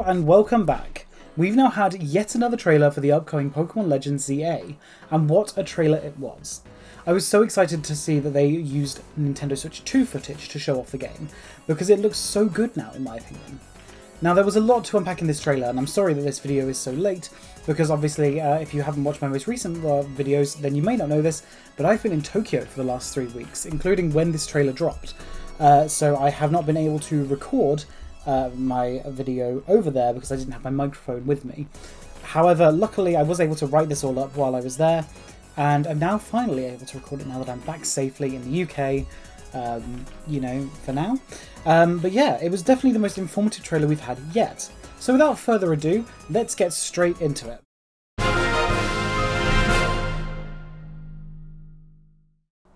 and welcome back. We've now had yet another trailer for the upcoming Pokémon Legends ZA, and what a trailer it was. I was so excited to see that they used Nintendo Switch 2 footage to show off the game, because it looks so good now in my opinion. Now there was a lot to unpack in this trailer, and I'm sorry that this video is so late, because obviously if you haven't watched my most recent videos then you may not know this, but I've been in Tokyo for the last 3 weeks, including when this trailer dropped. So I have not been able to record my video over there because I didn't have my microphone with me. However, luckily I was able to write this all up while I was there, and I'm now finally able to record it now that I'm back safely in the UK, you know, for now. But yeah, it was definitely the most informative trailer we've had yet. So without further ado, let's get straight into it.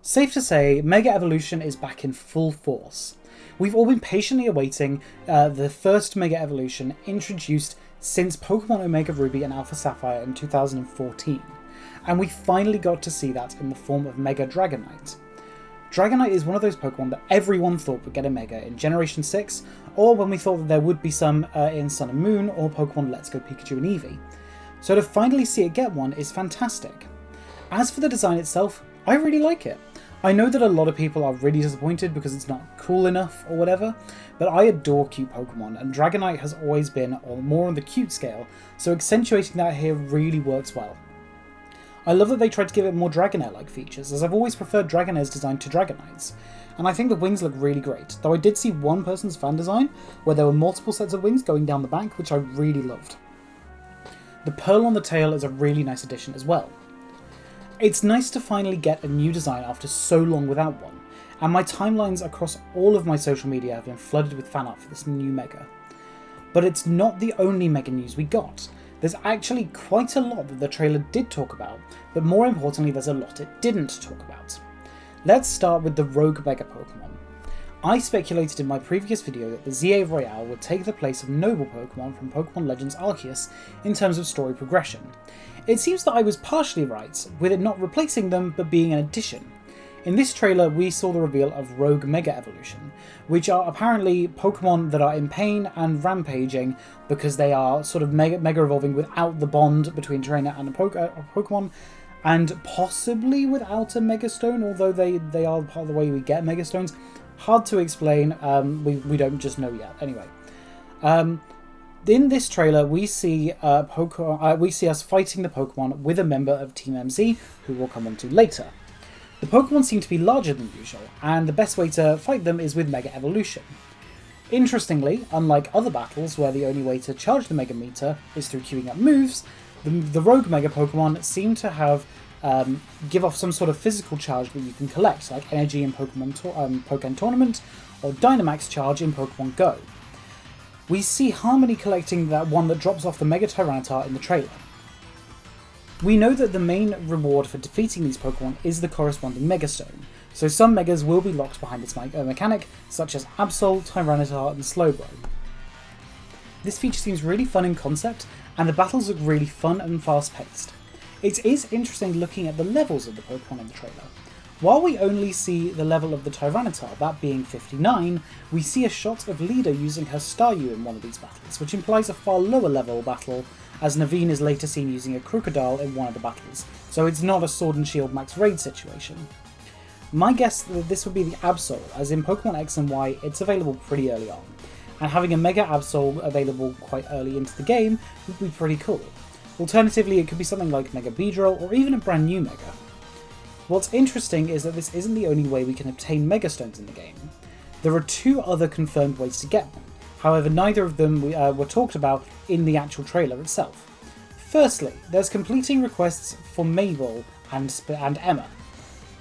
Safe to say, Mega Evolution is back in full force. We've all been patiently awaiting the first Mega Evolution introduced since Pokémon Omega Ruby and Alpha Sapphire in 2014, and we finally got to see that in the form of Mega Dragonite. Dragonite is one of those Pokemon that everyone thought would get a Mega in Generation 6, or when we thought that there would be some in Sun and Moon or Pokemon Let's Go Pikachu and Eevee. So to finally see it get one is fantastic. As for the design itself, I really like it. I know that a lot of people are really disappointed because it's not cool enough or whatever, but I adore cute Pokemon, and Dragonite has always been more on the cute scale, so accentuating that here really works well. I love that they tried to give it more Dragonair-like features, as I've always preferred Dragonairs designed to Dragonites, and I think the wings look really great, though I did see one person's fan design where there were multiple sets of wings going down the back, which I really loved. The pearl on the tail is a really nice addition as well. It's nice to finally get a new design after so long without one, and my timelines across all of my social media have been flooded with fan art for this new Mega. But it's not the only Mega news we got. There's actually quite a lot that the trailer did talk about, but more importantly there's a lot it didn't talk about. Let's start with the Rogue Mega Pokemon. I speculated in my previous video that the ZA Royale would take the place of Noble Pokemon from Pokémon Legends Arceus in terms of story progression. It seems that I was partially right, with it not replacing them but being an addition. In this trailer we saw the reveal of Rogue Mega Evolution, which are apparently Pokemon that are in pain and rampaging because they are sort of mega evolving without the bond between trainer and a Pokemon, and possibly without a Mega Stone, although they are part of the way we get Mega Stones. Hard to explain, we don't just know yet. Anyway. In this trailer, we see us fighting the Pokemon with a member of Team MZ, who we'll come on to later. The Pokemon seem to be larger than usual, and the best way to fight them is with Mega Evolution. Interestingly, unlike other battles where the only way to charge the Mega Meter is through queuing up moves, the Rogue Mega Pokemon seem to have give off some sort of physical charge that you can collect, like Energy in Pokémon Tournament, or Dynamax Charge in Pokemon Go. We see Harmony collecting that one that drops off the Mega Tyranitar in the trailer. We know that the main reward for defeating these Pokemon is the corresponding Mega Stone, so some Megas will be locked behind this mechanic, such as Absol, Tyranitar, and Slowbro. This feature seems really fun in concept, and the battles look really fun and fast-paced. It is interesting looking at the levels of the Pokemon in the trailer. While we only see the level of the Tyranitar, that being 59, we see a shot of Lida using her Staryu in one of these battles, which implies a far lower level battle, as Naveen is later seen using a Crocodile in one of the battles, so it's not a Sword and Shield max raid situation. My guess that this would be the Absol, as in Pokemon X and Y it's available pretty early on, and having a Mega Absol available quite early into the game would be pretty cool. Alternatively, it could be something like Mega Beedrill, or even a brand new Mega. What's interesting is that this isn't the only way we can obtain Mega Stones in the game. There are 2 other confirmed ways to get them, however neither of them were talked about in the actual trailer itself. Firstly, there's completing requests for Mabel and Emma.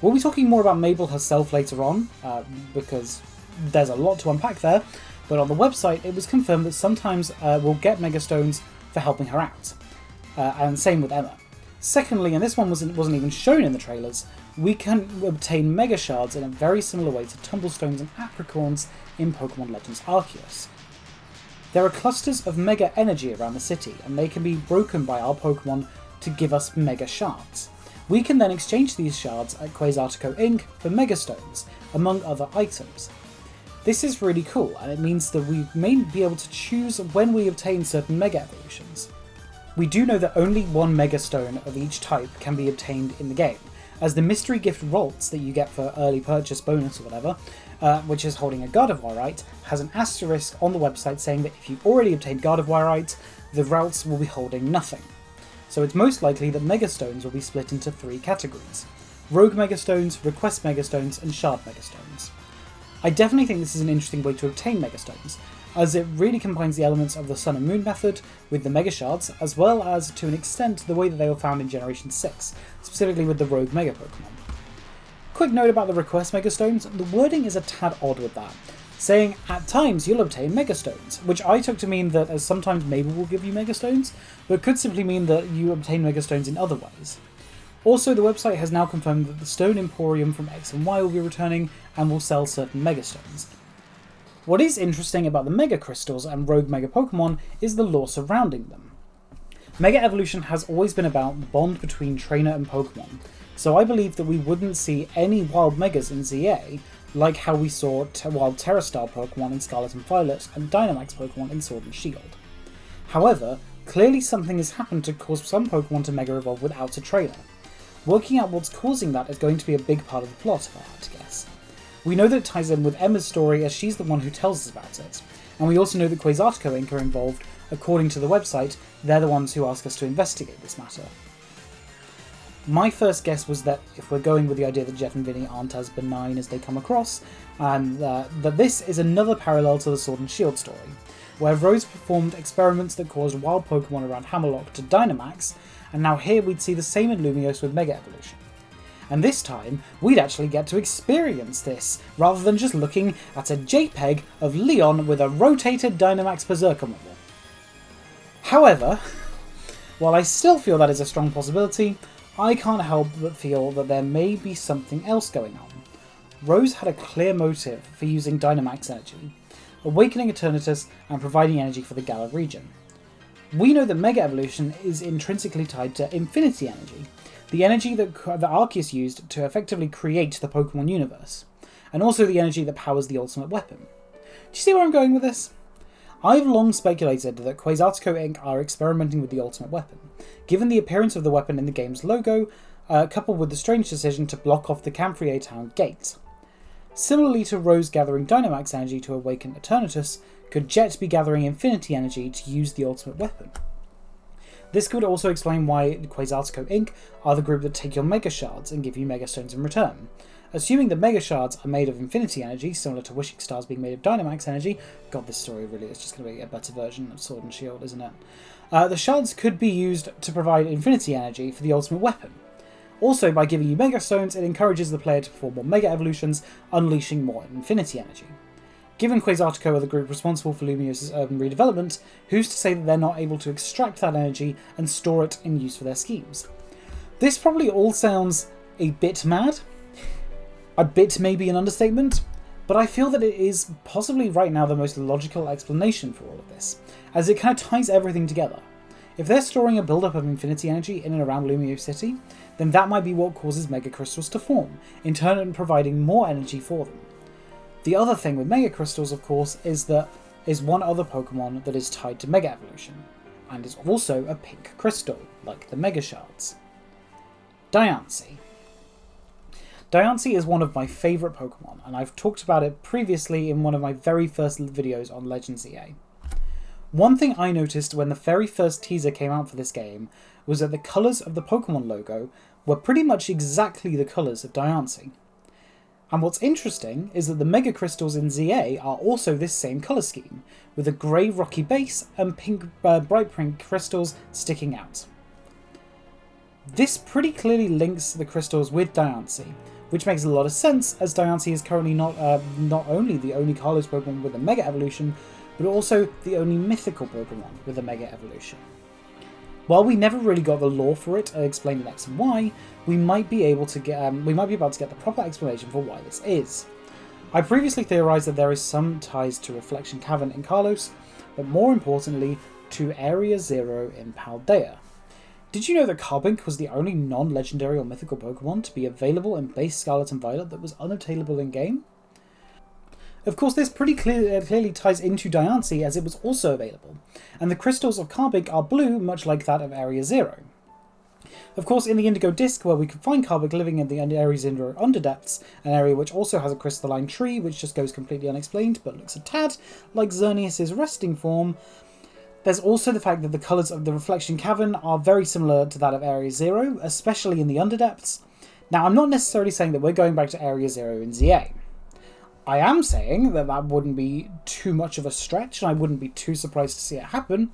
We'll be talking more about Mabel herself later on, because there's a lot to unpack there, but on the website it was confirmed that sometimes we'll get Mega Stones for helping her out, and same with Emma. Secondly, and this one wasn't even shown in the trailers, we can obtain Mega Shards in a very similar way to Tumblestones and Apricorns in Pokémon Legends Arceus. There are clusters of Mega Energy around the city, and they can be broken by our Pokémon to give us Mega Shards. We can then exchange these shards at Quazatico Inc. for Mega Stones, among other items. This is really cool, and it means that we may be able to choose when we obtain certain Mega Evolutions. We do know that only one Mega Stone of each type can be obtained in the game, as the mystery gift Ralts that you get for early purchase bonus or whatever, which is holding a Gardevoirite, has an asterisk on the website saying that if you've already obtained Gardevoirite, the Ralts will be holding nothing. So it's most likely that Mega Stones will be split into 3 categories: Rogue Mega Stones, Request Mega Stones, and Shard Mega Stones. I definitely think this is an interesting way to obtain Mega Stones, as it really combines the elements of the Sun and Moon method with the Mega Shards, as well as, to an extent, the way that they were found in Generation 6, specifically with the Rogue Mega Pokemon. Quick note about the Request Mega Stones, the wording is a tad odd with that, saying at times you'll obtain Mega Stones, which I took to mean that as sometimes Mabel will give you Mega Stones, but could simply mean that you obtain Mega Stones in other ways. Also, the website has now confirmed that the Stone Emporium from X and Y will be returning and will sell certain Mega Stones. What is interesting about the Mega Crystals and Rogue Mega Pokemon is the lore surrounding them. Mega Evolution has always been about the bond between trainer and Pokemon, so I believe that we wouldn't see any Wild Megas in ZA, like how we saw Wild Terra-style Pokemon in Scarlet and Violet and Dynamax Pokemon in Sword and Shield. However, clearly something has happened to cause some Pokemon to Mega Evolve without a trainer. Working out what's causing that is going to be a big part of the plot, if I had to guess. We know that it ties in with Emma's story, as she's the one who tells us about it, and we also know that Quazatico Inc. are involved. According to the website, they're the ones who ask us to investigate this matter. My first guess was that if we're going with the idea that Jeff and Vinny aren't as benign as they come across, and that this is another parallel to the Sword and Shield story, where Rose performed experiments that caused wild Pokemon around Hammerlock to Dynamax, and now here we'd see the same in Lumiose with Mega Evolution. And this time, we'd actually get to experience this, rather than just looking at a JPEG of Leon with a rotated Dynamax Berserker model. However, while I still feel that is a strong possibility, I can't help but feel that there may be something else going on. Rose had a clear motive for using Dynamax energy, awakening Eternatus and providing energy for the Galar region. We know that Mega Evolution is intrinsically tied to Infinity Energy, the energy that Arceus used to effectively create the Pokemon universe, and also the energy that powers the ultimate weapon. Do you see where I'm going with this? I've long speculated that Quazatico Inc. are experimenting with the ultimate weapon, given the appearance of the weapon in the game's logo, coupled with the strange decision to block off the Camphrier Town gate. Similarly to Rose gathering Dynamax energy to awaken Eternatus, could Jet be gathering Infinity Energy to use the ultimate weapon? This could also explain why Quazatico Inc. are the group that take your Mega Shards and give you Mega Stones in return. Assuming the Mega Shards are made of Infinity Energy, similar to Wishing Stars being made of Dynamax Energy, god, this story really is just going to be a better version of Sword and Shield, isn't it? The Shards could be used to provide Infinity Energy for the ultimate weapon. Also, by giving you Mega Stones, it encourages the player to perform more Mega Evolutions, unleashing more Infinity Energy. Given Quazatico are the group responsible for Lumiose's urban redevelopment, who's to say that they're not able to extract that energy and store it in use for their schemes? This probably all sounds a bit mad. A bit may be an understatement, but I feel that it is possibly right now the most logical explanation for all of this, as it kind of ties everything together. If they're storing a buildup of Infinity Energy in and around Lumiose City, then that might be what causes Mega Crystals to form, in turn providing more energy for them. The other thing with Mega Crystals, of course, is one other Pokemon that is tied to Mega Evolution, and is also a pink crystal, like the Mega Shards. Diancie. Diancie is one of my favourite Pokemon, and I've talked about it previously in one of my very first videos on Legends EA. One thing I noticed when the very first teaser came out for this game was that the colours of the Pokemon logo were pretty much exactly the colours of Diancie. And what's interesting is that the Mega Crystals in ZA are also this same colour scheme, with a grey rocky base and pink, bright pink crystals sticking out. This pretty clearly links the crystals with Diancie, which makes a lot of sense as Diancie is currently not only the only Kalos Pokemon with a Mega Evolution, but also the only mythical Pokemon with a Mega Evolution. While we never really got the lore for it explained in X and Y, we might be about to get the proper explanation for why this is. I previously theorised that there is some ties to Reflection Cavern in Kalos, but more importantly, to Area Zero in Paldea. Did you know that Carbink was the only non-legendary or mythical Pokemon to be available in base Scarlet and Violet that was unobtainable in-game? Of course, this pretty clearly ties into Diancie, as it was also available, and the crystals of Carbink are blue, much like that of Area Zero. Of course, in the Indigo Disc, where we can find Carbink living in the Area Zero Underdepths, an area which also has a crystalline tree, which just goes completely unexplained, but looks a tad like Xerneas' resting form. There's also the fact that the colours of the Reflection Cavern are very similar to that of Area Zero, especially in the Underdepths. Now, I'm not necessarily saying that we're going back to Area Zero in ZA. I am saying that that wouldn't be too much of a stretch, and I wouldn't be too surprised to see it happen,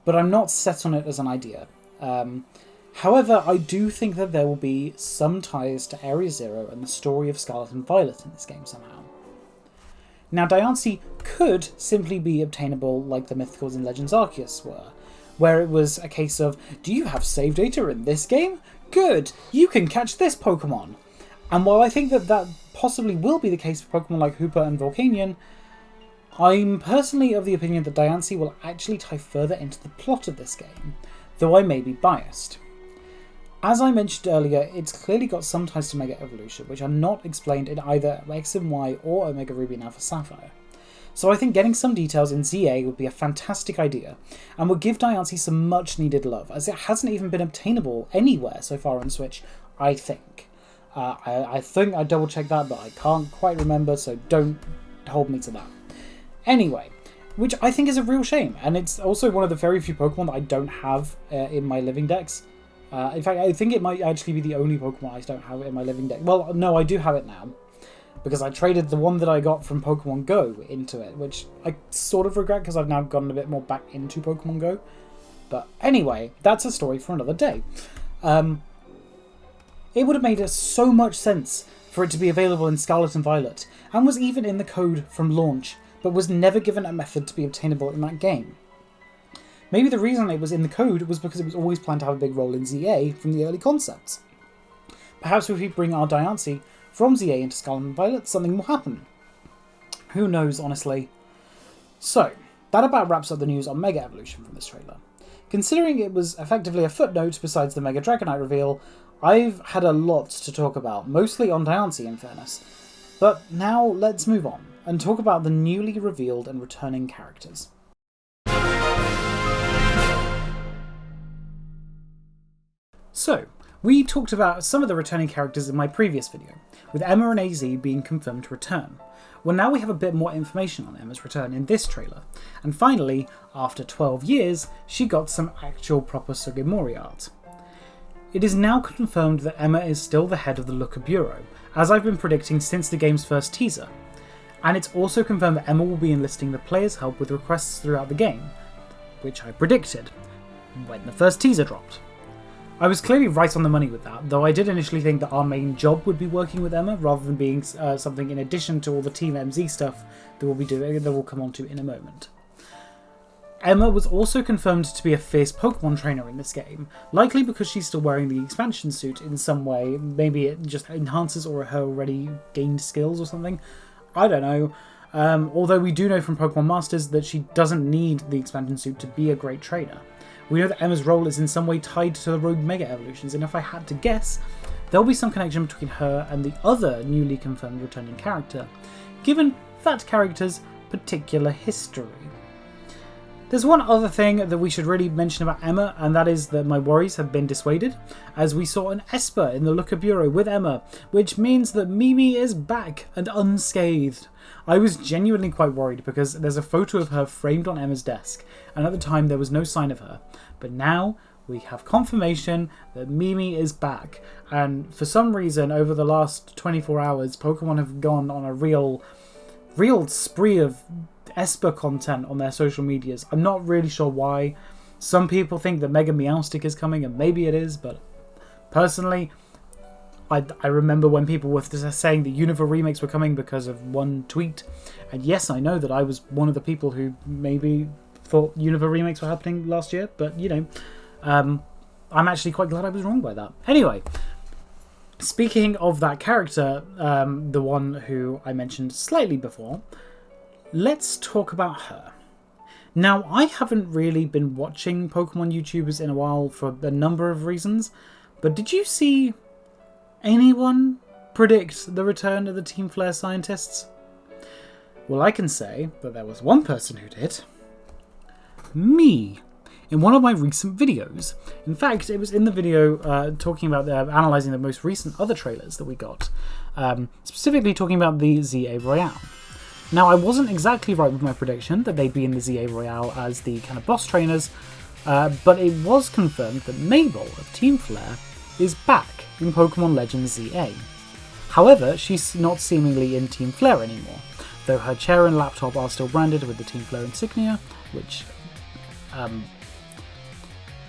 but I'm not set on it as an idea. However, I do think that there will be some ties to Area Zero and the story of Scarlet and Violet in this game somehow. Now, Diancie could simply be obtainable like the Mythicals and Legends Arceus were, where it was a case of, do you have save data in this game? Good! You can catch this Pokemon! And while I think that that possibly will be the case for Pokemon like Hoopa and Volcanion, I'm personally of the opinion that Diancie will actually tie further into the plot of this game, though I may be biased. As I mentioned earlier, it's clearly got some ties to Mega Evolution, which are not explained in either X and Y or Omega Ruby and Alpha Sapphire. So I think getting some details in ZA would be a fantastic idea, and would give Diancie some much needed love, as it hasn't even been obtainable anywhere so far on Switch, I think. I think I double checked that, but I can't quite remember, so don't hold me to that. Anyway, which I think is a real shame, and it's also one of the very few Pokemon that I don't have in my living decks. In fact, I think it might actually be the only Pokemon I don't have in my living deck. Well, no, I do have it now, because I traded the one that I got from Pokemon Go into it, which I sort of regret because I've now gotten a bit more back into Pokemon Go. But anyway, that's a story for another day. It would have made so much sense for it to be available in Scarlet and Violet, and was even in the code from launch, but was never given a method to be obtainable in that game. Maybe the reason it was in the code was because it was always planned to have a big role in ZA from the early concepts. Perhaps if we bring our Diancie from ZA into Scarlet and Violet, something will happen. Who knows, honestly. So, that about wraps up the news on Mega Evolution from this trailer. Considering it was effectively a footnote besides the Mega Dragonite reveal, I've had a lot to talk about, mostly on Diancie in fairness. But now let's move on, and talk about the newly revealed and returning characters. So, we talked about some of the returning characters in my previous video, with Emma and AZ being confirmed to return. Well, now we have a bit more information on Emma's return in this trailer, and finally, after 12 years, she got some actual proper Sugimori art. It is now confirmed that Emma is still the head of the Looker Bureau, as I've been predicting since the game's first teaser, and it's also confirmed that Emma will be enlisting the players' help with requests throughout the game, which I predicted when the first teaser dropped. I was clearly right on the money with that, though I did initially think that our main job would be working with Emma rather than being something in addition to all the Team MZ stuff that we'll come on to in a moment. Emma was also confirmed to be a fierce Pokemon trainer in this game, likely because she's still wearing the expansion suit in some way. Maybe it just enhances or her already gained skills or something. I don't know. Although we do know from Pokemon Masters that she doesn't need the expansion suit to be a great trainer. We know that Emma's role is in some way tied to the Rogue Mega Evolutions, and if I had to guess, there'll be some connection between her and the other newly confirmed returning character, given that character's particular history. There's one other thing that we should really mention about Emma, and that is that my worries have been dissuaded, as we saw an Esper in the Looker Bureau with Emma, which means that Mimi is back and unscathed. I was genuinely quite worried because there's a photo of her framed on Emma's desk, and at the time there was no sign of her. But now we have confirmation that Mimi is back, and for some reason over the last 24 hours Pokemon have gone on a real spree of Esper content on their social medias. I'm not really sure why. Some people think that Mega Meowstic is coming, and maybe it is, but personally, I remember when people were saying the Unova remakes were coming because of one tweet, and yes, I know that I was one of the people who maybe thought Unova remakes were happening last year, but you know, I'm actually quite glad I was wrong by that. Anyway, speaking of that character, the one who I mentioned slightly before, let's talk about her. Now, I haven't really been watching Pokemon YouTubers in a while for a number of reasons, but did you see anyone predict the return of the Team Flare scientists? Well, I can say that there was one person who did. Me. In one of my recent videos. In fact, it was in the video talking about analysing the most recent other trailers that we got. Specifically talking about the ZA Royale. Now, I wasn't exactly right with my prediction that they'd be in the ZA Royale as the kind of boss trainers, but it was confirmed that Mabel of Team Flare is back in Pokémon Legends ZA. However, she's not seemingly in Team Flare anymore, though her chair and laptop are still branded with the Team Flare insignia, which,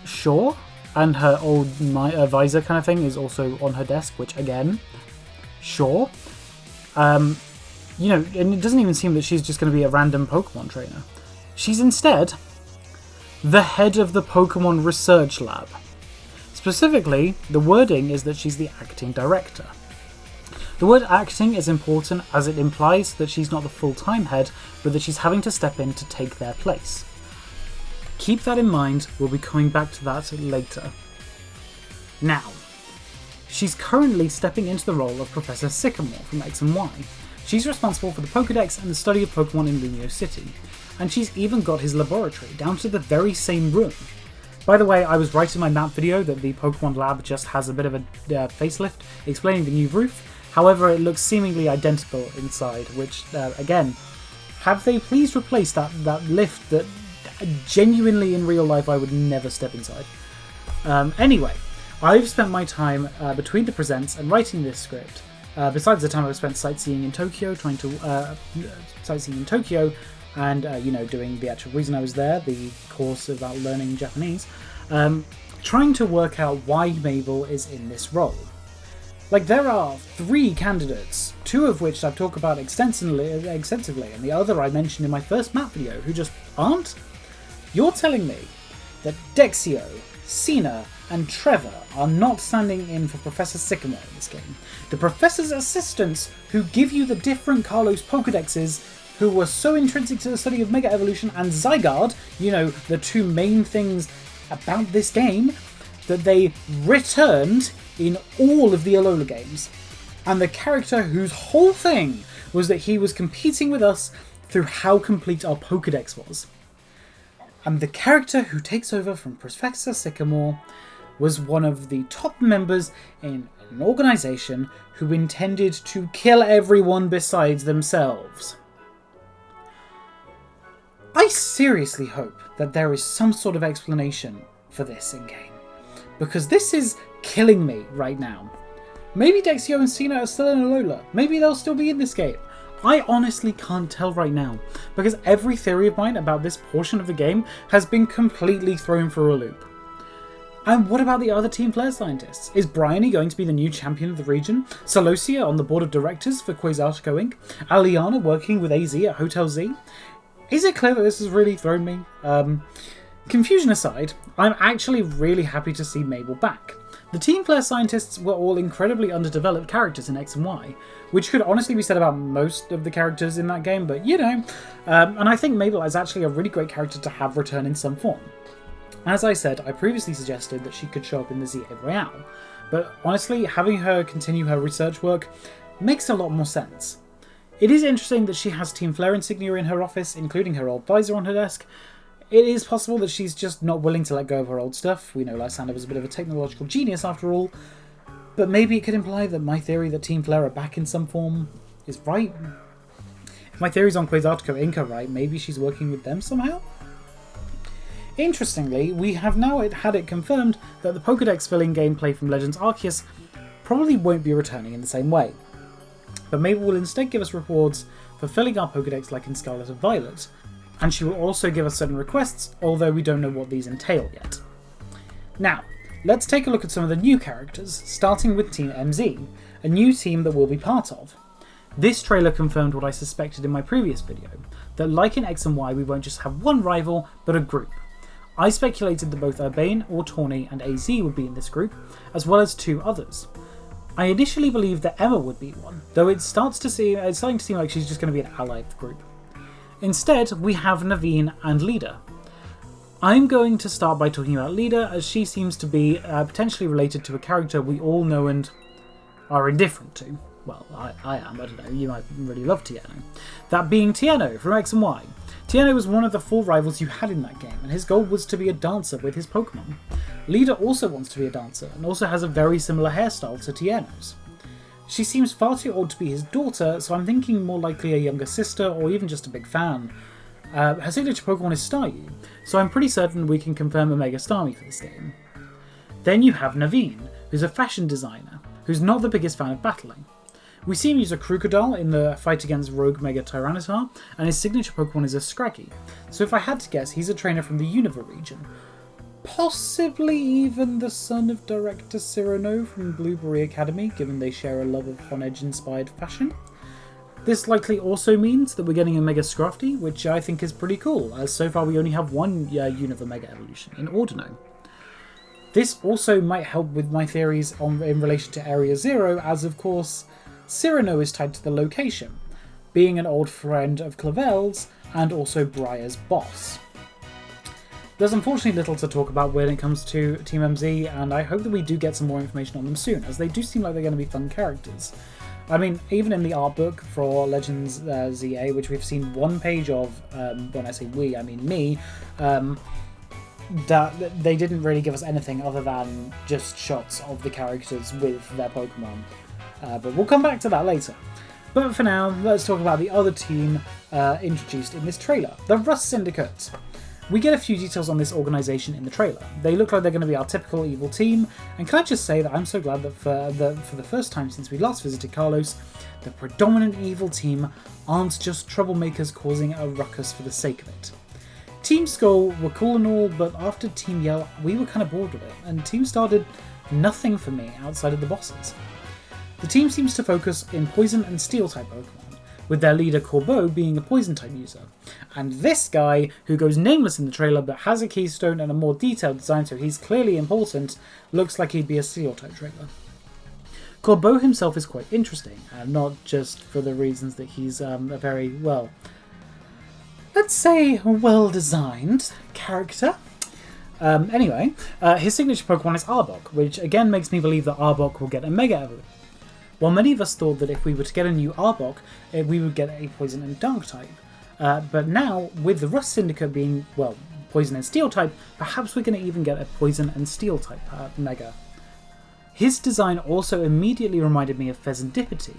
sure, and her old visor kind of thing is also on her desk, which again, sure. You know, and it doesn't even seem that she's just going to be a random Pokemon trainer. She's instead the head of the Pokemon Research Lab. Specifically, the wording is that she's the acting director. The word acting is important as it implies that she's not the full-time head, but that she's having to step in to take their place. Keep that in mind, we'll be coming back to that later. Now, she's currently stepping into the role of Professor Sycamore from X and Y. She's responsible for the Pokédex and the study of Pokémon in Lumio City, and she's even got his laboratory down to the very same room. By the way, I was right in my map video that the Pokémon lab just has a bit of a facelift, explaining the new roof. However, it looks seemingly identical inside, which, again, have they please replace that lift that genuinely in real life I would never step inside. Anyway, I've spent my time between the presents and writing this script, besides the time I've spent sightseeing in Tokyo, and, you know, doing the actual reason I was there, the course about learning Japanese, trying to work out why Mabel is in this role. Like, there are 3 candidates, 2 of which I've talked about extensively, and the other I mentioned in my first map video, who just aren't? You're telling me that Dexio, Sina, and Trevor are not standing in for Professor Sycamore in this game. The Professor's assistants who give you the different Carlos Pokédexes, who were so intrinsic to the study of Mega Evolution and Zygarde, you know, the 2 main things about this game, that they returned in all of the Alola games. And the character whose whole thing was that he was competing with us through how complete our Pokédex was. And the character who takes over from Professor Sycamore was one of the top members in an organisation who intended to kill everyone besides themselves. I seriously hope that there is some sort of explanation for this in-game, because this is killing me right now. Maybe Dexio and Sina are still in Alola. Maybe they'll still be in this game. I honestly can't tell right now, because every theory of mine about this portion of the game has been completely thrown for a loop. And what about the other Team Flare scientists? Is Bryony going to be the new champion of the region? Celosia on the board of directors for Quazatico Inc? Aliana working with AZ at Hotel Z? Is it clear that this has really thrown me? Confusion aside, I'm actually really happy to see Mabel back. The Team Flare scientists were all incredibly underdeveloped characters in X and Y, which could honestly be said about most of the characters in that game, but you know. And I think Mabel is actually a really great character to have return in some form. As I said, I previously suggested that she could show up in the ZA Royale, but honestly, having her continue her research work makes a lot more sense. It is interesting that she has Team Flare insignia in her office, including her old visor on her desk. It is possible that she's just not willing to let go of her old stuff. We know Lysander was a bit of a technological genius after all, but maybe it could imply that my theory that Team Flare are back in some form is right. If my theories on Quazatico Inc are right, maybe she's working with them somehow? Interestingly, we have now had it confirmed that the Pokédex filling gameplay from Legends Arceus probably won't be returning in the same way. But Mabel will instead give us rewards for filling our Pokédex like in Scarlet and Violet, and she will also give us certain requests, although we don't know what these entail yet. Now, let's take a look at some of the new characters, starting with Team MZ, a new team that we'll be part of. This trailer confirmed what I suspected in my previous video, that like in X and Y we won't just have one rival, but a group. I speculated that both Urbane, Ortawny and AZ would be in this group, as well as 2 others. I initially believed that Emma would be one, though it's starting to seem like she's just going to be an ally of the group. Instead, we have Naveen and Lida. I'm going to start by talking about Lida, as she seems to be potentially related to a character we all know and are indifferent to. Well, I am, I don't know, you might really love Tieno. That being Tieno from X and Y. Tieno was one of the 4 rivals you had in that game, and his goal was to be a dancer with his Pokemon. Leader also wants to be a dancer, and also has a very similar hairstyle to Tieno's. She seems far too old to be his daughter, so I'm thinking more likely a younger sister, or even just a big fan. Her signature Pokemon is Staryu, so I'm pretty certain we can confirm Omega Starmie for this game. Then you have Naveen, who's a fashion designer, who's not the biggest fan of battling. We see him use a Crocodile in the fight against Rogue Mega Tyranitar, and his signature Pokemon is a Scraggy, so if I had to guess, he's a trainer from the Unova region. Possibly even the son of director Cyrano from Blueberry Academy, given they share a love of on-edge-inspired fashion. This likely also means that we're getting a Mega Scrafty, which I think is pretty cool, as so far we only have one Unova Mega Evolution, in Ordino. This also might help with my theories in relation to Area Zero, as of course Cyrano is tied to the location, being an old friend of Clavel's and also Briar's boss. There's unfortunately little to talk about when it comes to Team MZ, and I hope that we do get some more information on them soon, as they do seem like they're going to be fun characters. I mean, even in the art book for Legends ZA, which we've seen one page of, when I say we, I mean me, that they didn't really give us anything other than just shots of the characters with their Pokemon. But we'll come back to that later. But for now, let's talk about the other team introduced in this trailer, the Rust Syndicate. We get a few details on this organisation in the trailer. They look like they're going to be our typical evil team, and can I just say that I'm so glad that for the first time since we last visited Carlos, the predominant evil team aren't just troublemakers causing a ruckus for the sake of it. Team Skull were cool and all, but after Team Yell, we were kind of bored with it, and Team Star did nothing for me outside of the bosses. The team seems to focus in Poison and Steel type Pokemon, with their leader Corbeau being a Poison type user. And this guy, who goes nameless in the trailer but has a keystone and a more detailed design so he's clearly important, looks like he'd be a Steel type trailer. Corbeau himself is quite interesting, and not just for the reasons that he's a very, well, let's say well-designed character. Anyway, his signature Pokemon is Arbok, which again makes me believe that Arbok will get a Mega Evolution. While many of us thought that if we were to get a new Arbok, we would get a Poison and Dark type. But now, with the Rust Syndicate being, well, Poison and Steel type, perhaps we're going to even get a Poison and Steel type Mega. His design also immediately reminded me of Pheasantipity,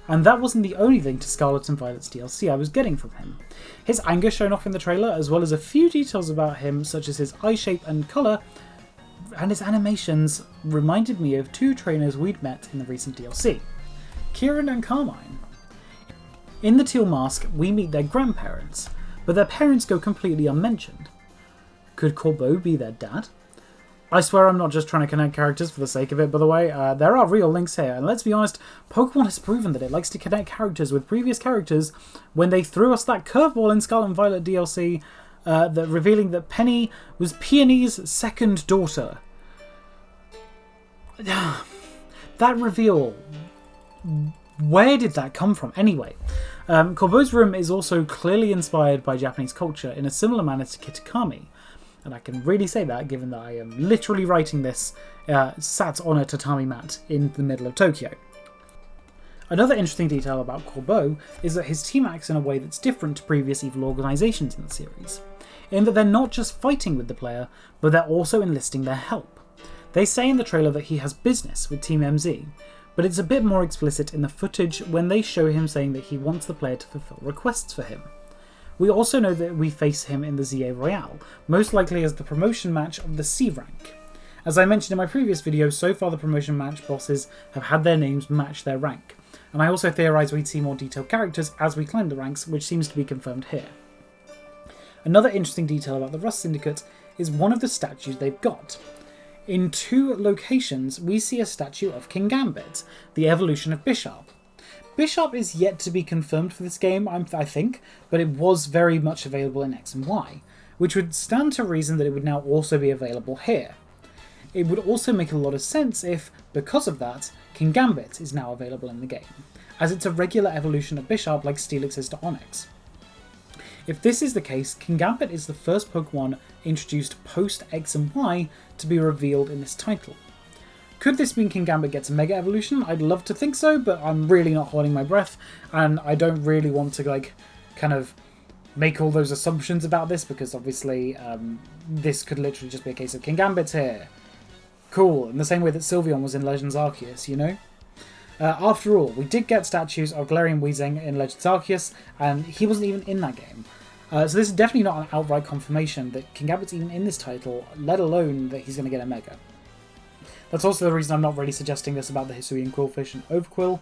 and that wasn't the only thing to Scarlet and Violet's DLC I was getting from him. His anger shown off in the trailer, as well as a few details about him, such as his eye shape and colour, and his animations reminded me of 2 trainers we'd met in the recent DLC, Kieran and Carmine. In the Teal Mask, we meet their grandparents, but their parents go completely unmentioned. Could Corbeau be their dad? I swear I'm not just trying to connect characters for the sake of it, by the way. There are real links here, and let's be honest, Pokemon has proven that it likes to connect characters with previous characters when they threw us that curveball in Scarlet and Violet DLC, that revealing that Penny was Peony's second daughter. That reveal, where did that come from anyway? Corbeau's room is also clearly inspired by Japanese culture in a similar manner to Kitakami. And I can really say that given that I am literally writing this sat on a tatami mat in the middle of Tokyo. Another interesting detail about Corbeau is that his team acts in a way that's different to previous evil organisations in the series, in that they're not just fighting with the player, but they're also enlisting their help. They say in the trailer that he has business with Team MZ, but it's a bit more explicit in the footage when they show him saying that he wants the player to fulfill requests for him. We also know that we face him in the ZA Royale, most likely as the promotion match of the C rank. As I mentioned in my previous video, so far the promotion match bosses have had their names match their rank, and I also theorised we'd see more detailed characters as we climb the ranks, which seems to be confirmed here. Another interesting detail about the Rust Syndicate is one of the statues they've got. In 2 locations, we see a statue of King Gambit, the evolution of Bisharp. Bisharp is yet to be confirmed for this game, I think, but it was very much available in X and Y, which would stand to reason that it would now also be available here. It would also make a lot of sense if, because of that, King Gambit is now available in the game, as it's a regular evolution of Bisharp like Steelix is to Onyx. If this is the case, King Gambit is the first Pokemon introduced post X and Y to be revealed in this title. Could this mean Kingambit gets a Mega Evolution? I'd love to think so, but I'm really not holding my breath, and I don't really want to, like, kind of make all those assumptions about this, because obviously this could literally just be a case of Kingambit's here. Cool, in the same way that Sylveon was in Legends Arceus, you know? After all, we did get statues of Galarian Weezing in Legends Arceus, and he wasn't even in that game. So this is definitely not an outright confirmation that Kingambit's even in this title, let alone that he's going to get a Mega. That's also the reason I'm not really suggesting this about the Hisuian Quillfish and Overquill,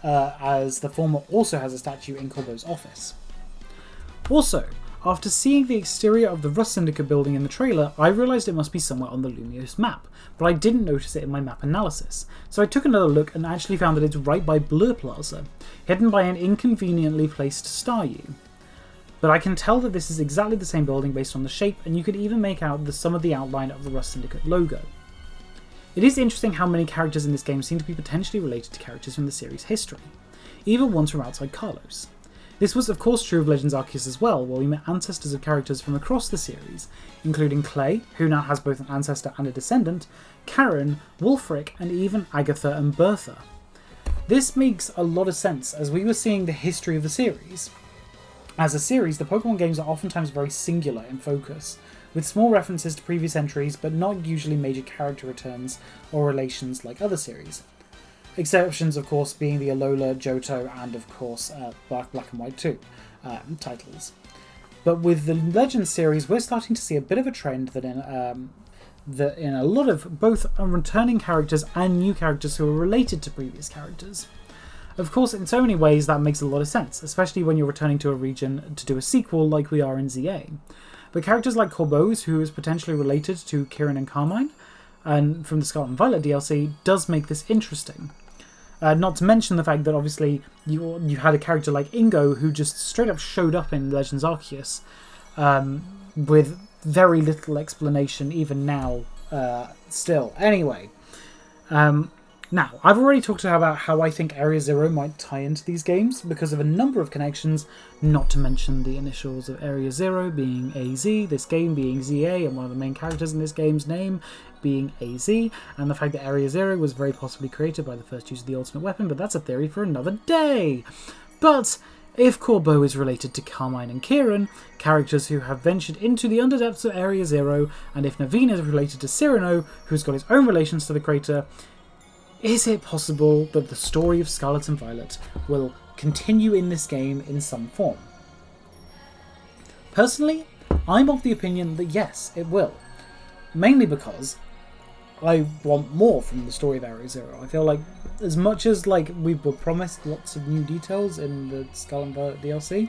as the former also has a statue in Corbo's office. Also, after seeing the exterior of the Rust Syndicate building in the trailer, I realised it must be somewhere on the Lumiose map, but I didn't notice it in my map analysis, so I took another look and actually found that it's right by Blur Plaza, hidden by an inconveniently placed Staryu. But I can tell that this is exactly the same building based on the shape, and you could even make out some of the outline of the Rust Syndicate logo. It is interesting how many characters in this game seem to be potentially related to characters from the series' history, even ones from outside Kalos. This was of course true of Legends Arceus as well, where we met ancestors of characters from across the series, including Clay, who now has both an ancestor and a descendant, Karen, Wulfric, and even Agatha and Bertha. This makes a lot of sense, as we were seeing the history of the series. As a series, the Pokemon games are oftentimes very singular in focus, with small references to previous entries but not usually major character returns or relations like other series. Exceptions, of course, being the Alola, Johto, and of course Black and White 2 titles. But with the Legends series, we're starting to see a bit of a trend that in a lot of both returning characters and new characters who are related to previous characters. Of course, in so many ways that makes a lot of sense, especially when you're returning to a region to do a sequel like we are in ZA. But characters like Corbo's, who is potentially related to Kieran and Carmine, and from the Scarlet and Violet DLC, does make this interesting. Not to mention the fact that obviously you had a character like Ingo who just straight up showed up in Legends Arceus with very little explanation even now still. Anyway, now I've already talked about how I think Area Zero might tie into these games because of a number of connections, not to mention the initials of Area Zero being AZ, this game being ZA, and one of the main characters in this game's name being AZ, and the fact that Area Zero was very possibly created by the first use of the ultimate weapon, but that's a theory for another day. But if Corbo is related to Carmine and Kieran, characters who have ventured into the underdepths of Area Zero, and if Naveen is related to Cyrano, who's got his own relations to the crater, is it possible that the story of Scarlet and Violet will continue in this game in some form? Personally, I'm of the opinion that yes, it will. Mainly because I want more from the story of Area Zero. I feel like as much as we were promised lots of new details in the Scarlet and Violet DLC,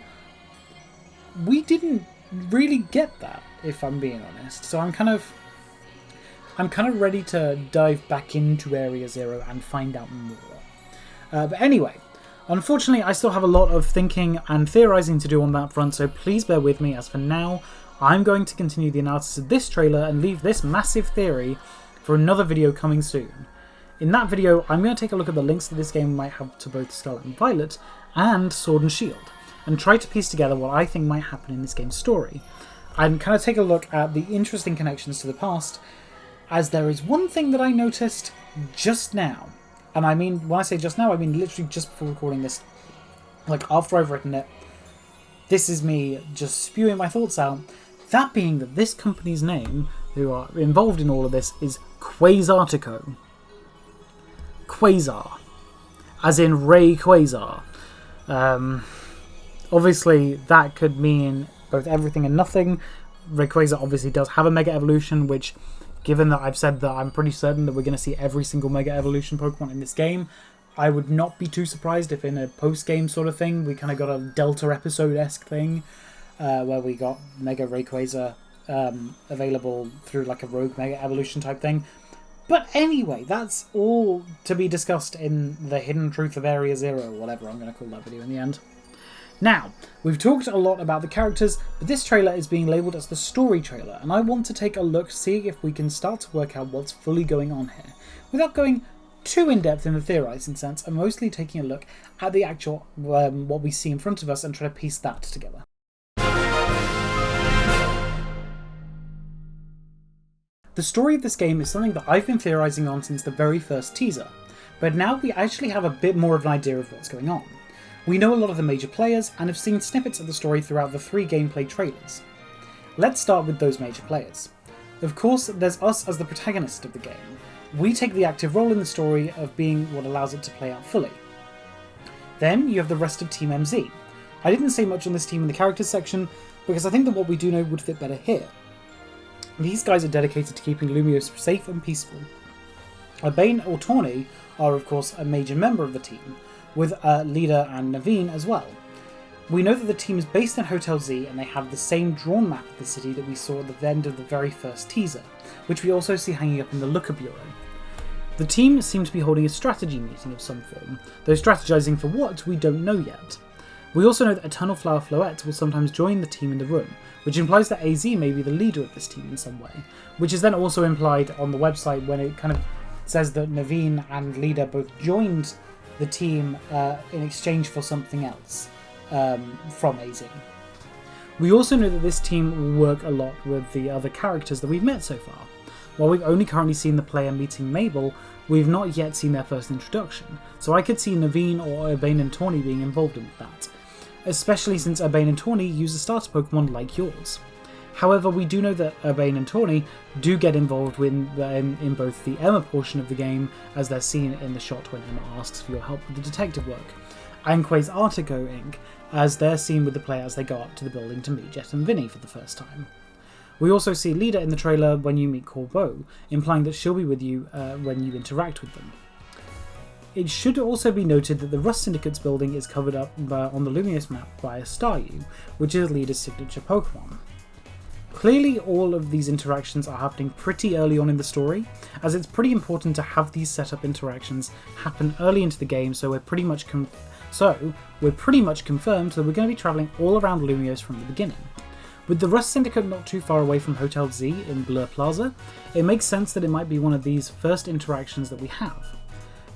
we didn't really get that, if I'm being honest. So I'm kind of ready to dive back into Area Zero and find out more. But anyway, unfortunately I still have a lot of thinking and theorising to do on that front, so please bear with me, as for now I'm going to continue the analysis of this trailer and leave this massive theory for another video coming soon. In that video, I'm going to take a look at the links that this game might have to both Scarlet and Violet and Sword and Shield, and try to piece together what I think might happen in this game's story, and kind of take a look at the interesting connections to the past, as there is one thing that I noticed just now, and I mean, when I say just now, I mean literally just before recording this, after I've written it. This is me just spewing my thoughts out. That being that this company's name, who are involved in all of this, is Quazatico. Quasar. As in Ray Quasar. Obviously, that could mean both everything and nothing. Rayquaza obviously does have a Mega Evolution, which, given that I've said that I'm pretty certain that we're going to see every single Mega Evolution Pokemon in this game, I would not be too surprised if in a post-game sort of thing, we kind of got a Delta episode-esque thing, where we got Mega Rayquaza available through a Rogue Mega Evolution type thing. But anyway, that's all to be discussed in the Hidden Truth of Area Zero, or whatever I'm going to call that video in the end. Now, we've talked a lot about the characters, but this trailer is being labelled as the story trailer, and I want to take a look, see if we can start to work out what's fully going on here. Without going too in-depth in the theorising sense, I'm mostly taking a look at the actual, what we see in front of us, and try to piece that together. The story of this game is something that I've been theorising on since the very first teaser, but now we actually have a bit more of an idea of what's going on. We know a lot of the major players and have seen snippets of the story throughout the 3 gameplay trailers. Let's start with those major players. Of course, there's us as the protagonist of the game. We take the active role in the story of being what allows it to play out fully. Then you have the rest of Team MZ. I didn't say much on this team in the characters section because I think that what we do know would fit better here. These guys are dedicated to keeping Lumiose safe and peaceful. Urbane or Tawny are of course a major member of the team, with Leader and Naveen as well. We know that the team is based in Hotel Z and they have the same drawn map of the city that we saw at the end of the very first teaser, which we also see hanging up in the Looker Bureau. The team seem to be holding a strategy meeting of some form, though strategizing for what we don't know yet. We also know that Eternal Flower Floette will sometimes join the team in the room, which implies that AZ may be the leader of this team in some way, which is then also implied on the website when it kind of says that Naveen and Leader both joined the team in exchange for something else from AZ. We also know that this team will work a lot with the other characters that we've met so far. While we've only currently seen the player meeting Mabel, we've not yet seen their first introduction, so I could see Naveen or Urbane and Tawny being involved in that, especially since Urbane and Tawny use a starter Pokemon like yours. However, we do know that Urbane and Tawny do get involved in both the Emma portion of the game, as they're seen in the shot when Emma asks for your help with the detective work, and Quazatico Inc, as they're seen with the player as they go up to the building to meet Jet and Vinny for the first time. We also see Leader in the trailer when you meet Corbeau, implying that she'll be with you when you interact with them. It should also be noted that the Rust Syndicate's building is covered up on the Lumiose map by a Staryu, which is Leader's signature Pokemon. Clearly all of these interactions are happening pretty early on in the story, as it's pretty important to have these setup interactions happen early into the game, so we're pretty much confirmed that we're going to be travelling all around Lumiose from the beginning. With the Rust Syndicate not too far away from Hotel Z in Blur Plaza, it makes sense that it might be one of these first interactions that we have.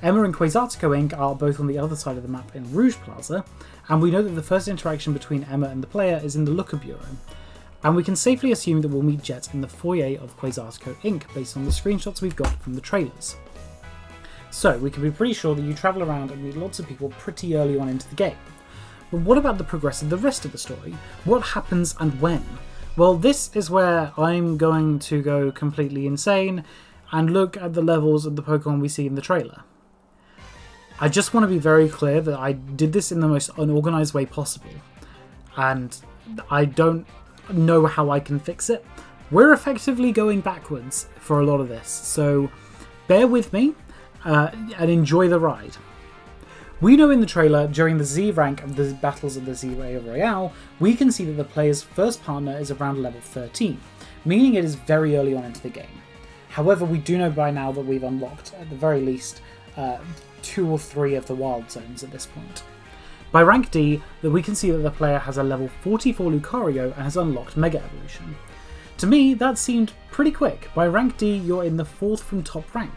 Emma and Quazatico Inc are both on the other side of the map in Rouge Plaza, and we know that the first interaction between Emma and the player is in the Looker Bureau, and we can safely assume that we'll meet Jet in the foyer of Quazatico Inc based on the screenshots we've got from the trailers. So we can be pretty sure that you travel around and meet lots of people pretty early on into the game. But what about the progress of the rest of the story? What happens and when? Well, this is where I'm going to go completely insane and look at the levels of the Pokemon we see in the trailer. I just want to be very clear that I did this in the most unorganised way possible, and I don't know how I can fix it. We're effectively going backwards for a lot of this, so bear with me and enjoy the ride. We know in the trailer, during the Z rank of the battles of the Z Royale, we can see that the player's first partner is around level 13, meaning it is very early on into the game. However, we do know by now that we've unlocked, at the very least, 2 or 3 of the wild zones at this point. By rank D, that we can see that the player has a level 44 Lucario and has unlocked Mega Evolution. To me, that seemed pretty quick. By rank D, you're in the 4th from top rank,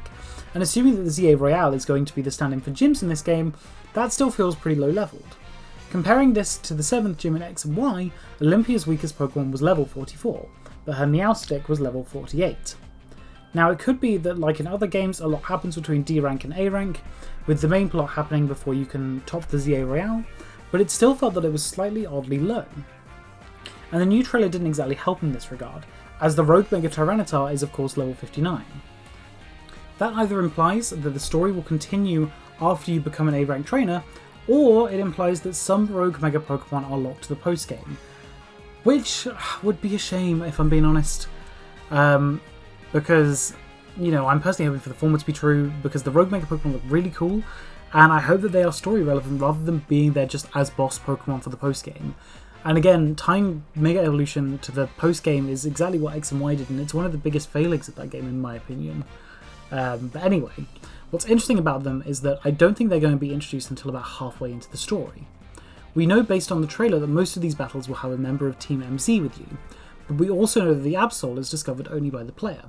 and assuming that the ZA Royale is going to be the stand-in for gyms in this game, that still feels pretty low leveled. Comparing this to the 7th gym in X and Y, Olympia's weakest Pokemon was level 44, but her Meowstic was level 48. Now it could be that, like in other games, a lot happens between D rank and A rank, with the main plot happening before you can top the ZA Royale, but it still felt that it was slightly oddly low. And the new trailer didn't exactly help in this regard, as the Rogue Mega Tyranitar is of course level 59. That either implies that the story will continue after you become an A-rank trainer, or it implies that some Rogue Mega Pokemon are locked to the post-game. Which would be a shame, if I'm being honest. Because, you know, I'm personally hoping for the former to be true, because the Rogue Mega Pokemon look really cool, and I hope that they are story relevant rather than being there just as boss Pokemon for the post-game. And again, tying Mega Evolution to the post-game is exactly what X and Y did, and it's one of the biggest failings of that game in my opinion. But anyway, what's interesting about them is that I don't think they're going to be introduced until about halfway into the story. We know based on the trailer that most of these battles will have a member of Team MZ with you, but we also know that the Absol is discovered only by the player.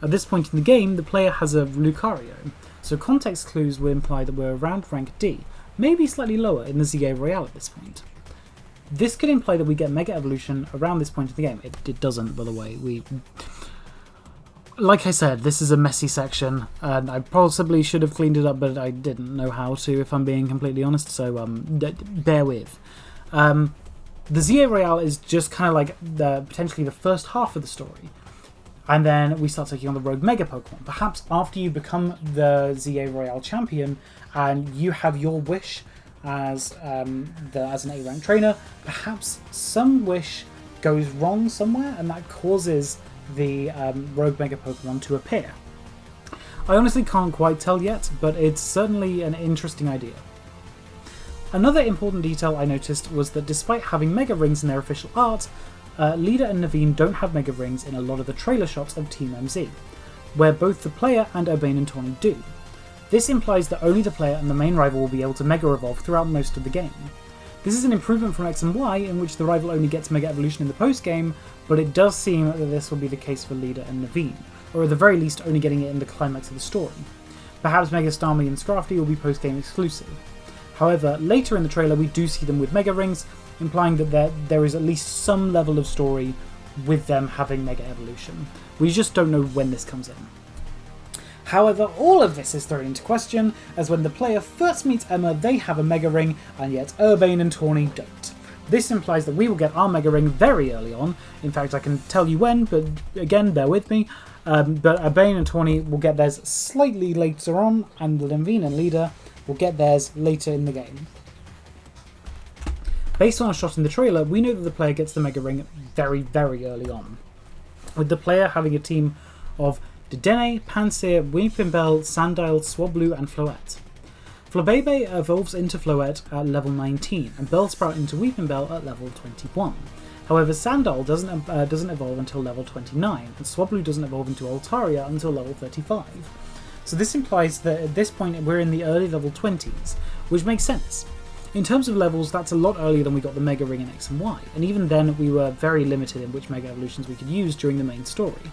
At this point in the game, the player has a Lucario, so context clues would imply that we're around rank D, maybe slightly lower in the ZA Royale at this point. This could imply that we get Mega Evolution around this point in the game. It doesn't, by the way. like I said, this is a messy section, and I possibly should have cleaned it up, but I didn't know how to, if I'm being completely honest, so bear with. The ZA Royale is just kind of like potentially the first half of the story, and then we start taking on the Rogue Mega Pokemon. Perhaps after you become the ZA Royale champion, and you have your wish as an A-rank trainer, perhaps some wish goes wrong somewhere, and that causes the Rogue Mega Pokemon to appear. I honestly can't quite tell yet, but it's certainly an interesting idea. Another important detail I noticed was that despite having Mega Rings in their official art, Leader and Naveen don't have Mega Rings in a lot of the trailer shots of Team MZ, where both the player and Urbane and Tawny do. This implies that only the player and the main rival will be able to Mega Evolve throughout most of the game. This is an improvement from X and Y, in which the rival only gets Mega Evolution in the post-game, but it does seem that this will be the case for Leader and Naveen, or at the very least only getting it in the climax of the story. Perhaps Mega Starmie and Scrafty will be post-game exclusive. However, later in the trailer we do see them with Mega Rings, implying that there is at least some level of story with them having Mega Evolution. We just don't know when this comes in. However, all of this is thrown into question, as when the player first meets Emma, they have a Mega Ring, and yet Urbane and Tawny don't. This implies that we will get our Mega Ring very early on. In fact, I can tell you when, but again, bear with me. But Urbane and Tawny will get theirs slightly later on, and Naveen and Leader will get theirs later in the game. Based on a shot in the trailer, we know that the player gets the Mega Ring very, very early on, with the player having a team of Dedenne, Pansear, Weepinbell, Sandile, Swablu, and Floette. Flabebe evolves into Floette at level 19, and Bellsprout into Weepinbell at level 21. However, Sandile doesn't evolve until level 29, and Swablu doesn't evolve into Altaria until level 35. So this implies that at this point we're in the early level 20s, which makes sense. In terms of levels, that's a lot earlier than we got the Mega Ring in X and Y, and even then we were very limited in which Mega Evolutions we could use during the main story.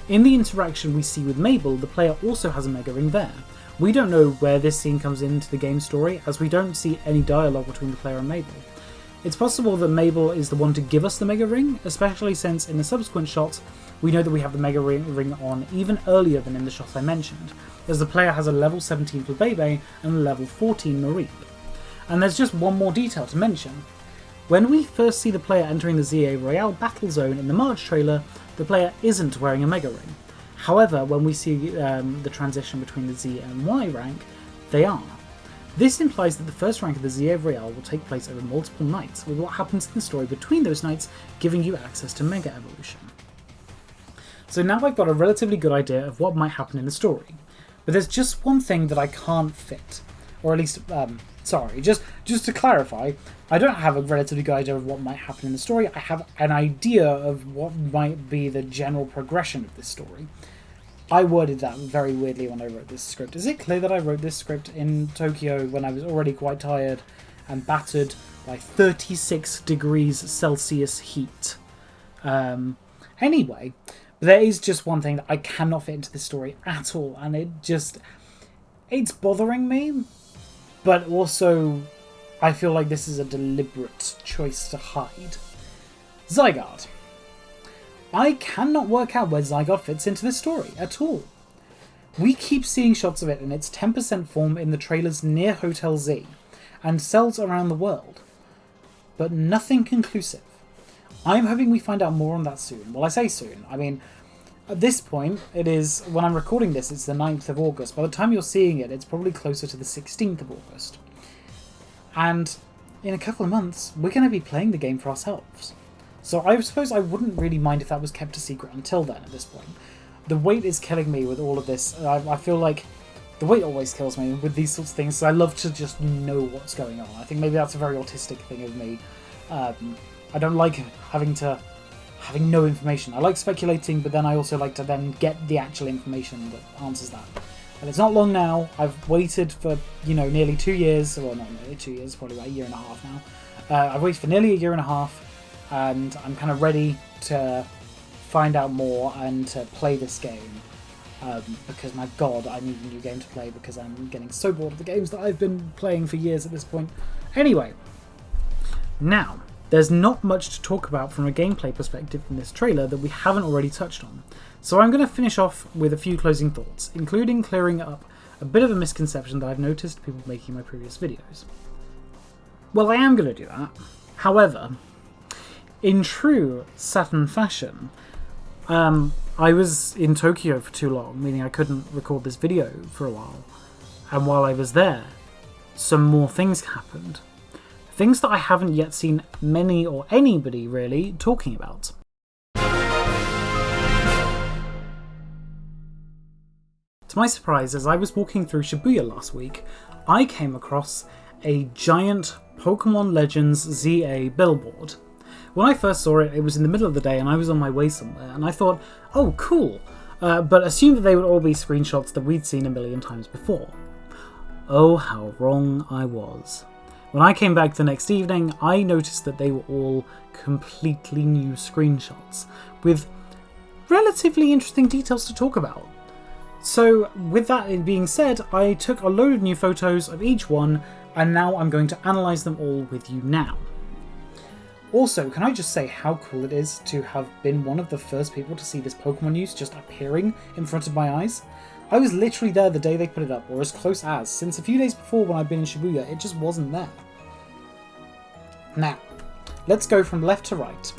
In the interaction we see with Mabel, the player also has a Mega Ring there. We don't know where this scene comes into the game story, as we don't see any dialogue between the player and Mabel. It's possible that Mabel is the one to give us the Mega Ring, especially since in the subsequent shots we know that we have the Mega Ring on even earlier than in the shot I mentioned, as the player has a level 17 Flabebe and a level 14 Mareep. And there's just one more detail to mention. When we first see the player entering the ZA Royale battle zone in the March trailer, the player isn't wearing a Mega Ring. However, when we see the transition between the Z and Y rank, they are. This implies that the first rank of the ZA Royale will take place over multiple nights, with what happens in the story between those nights giving you access to Mega Evolution. So now I've got a relatively good idea of what might happen in the story, but there's just one thing that I can't fit. Or at least, just to clarify, I don't have a relatively good idea of what might happen in the story. I have an idea of what might be the general progression of this story. I worded that very weirdly when I wrote this script. Is it clear that I wrote this script in Tokyo when I was already quite tired and battered by 36 degrees Celsius heat? Anyway, there is just one thing that I cannot fit into this story at all, and it's bothering me. But also, I feel like this is a deliberate choice to hide. Zygarde. I cannot work out where Zygarde fits into this story at all. We keep seeing shots of it in its 10% form in the trailers near Hotel Z, and cells around the world, but nothing conclusive. I'm hoping we find out more on that soon. Well, I say soon, I mean, at this point, it is, when I'm recording this, it's the 9th of August. By the time you're seeing it, it's probably closer to the 16th of August. And in a couple of months, we're going to be playing the game for ourselves. So I suppose I wouldn't really mind if that was kept a secret until then, at this point. The wait is killing me with all of this. I feel like the wait always kills me with these sorts of things, so I love to just know what's going on. I think maybe that's a very autistic thing of me. I don't like having no information. I like speculating, but then I also like to then get the actual information that answers that. And it's not long now. I've waited for, nearly 2 years. Well, not nearly 2 years, probably about a year and a half now. I've waited for nearly a year and a half, and I'm kind of ready to find out more and to play this game. Because, my god, I need a new game to play because I'm getting so bored of the games that I've been playing for years at this point. Anyway, now, there's not much to talk about from a gameplay perspective in this trailer that we haven't already touched on. So I'm going to finish off with a few closing thoughts, including clearing up a bit of a misconception that I've noticed people making in my previous videos. Well, I am going to do that. However, in true Saturn fashion, I was in Tokyo for too long, meaning I couldn't record this video for a while. And while I was there, some more things happened. Things that I haven't yet seen many or anybody really talking about. To my surprise, as I was walking through Shibuya last week, I came across a giant Pokémon Legends ZA billboard. When I first saw it, it was in the middle of the day and I was on my way somewhere, and I thought, oh cool, but assumed that they would all be screenshots that we'd seen a million times before. Oh, how wrong I was. When I came back the next evening, I noticed that they were all completely new screenshots, with relatively interesting details to talk about. So, with that being said, I took a load of new photos of each one, and now I'm going to analyse them all with you now. Also, can I just say how cool it is to have been one of the first people to see this Pokemon news just appearing in front of my eyes? I was literally there the day they put it up, or as close as, since a few days before when I'd been in Shibuya, it just wasn't there. Now, let's go from left to right.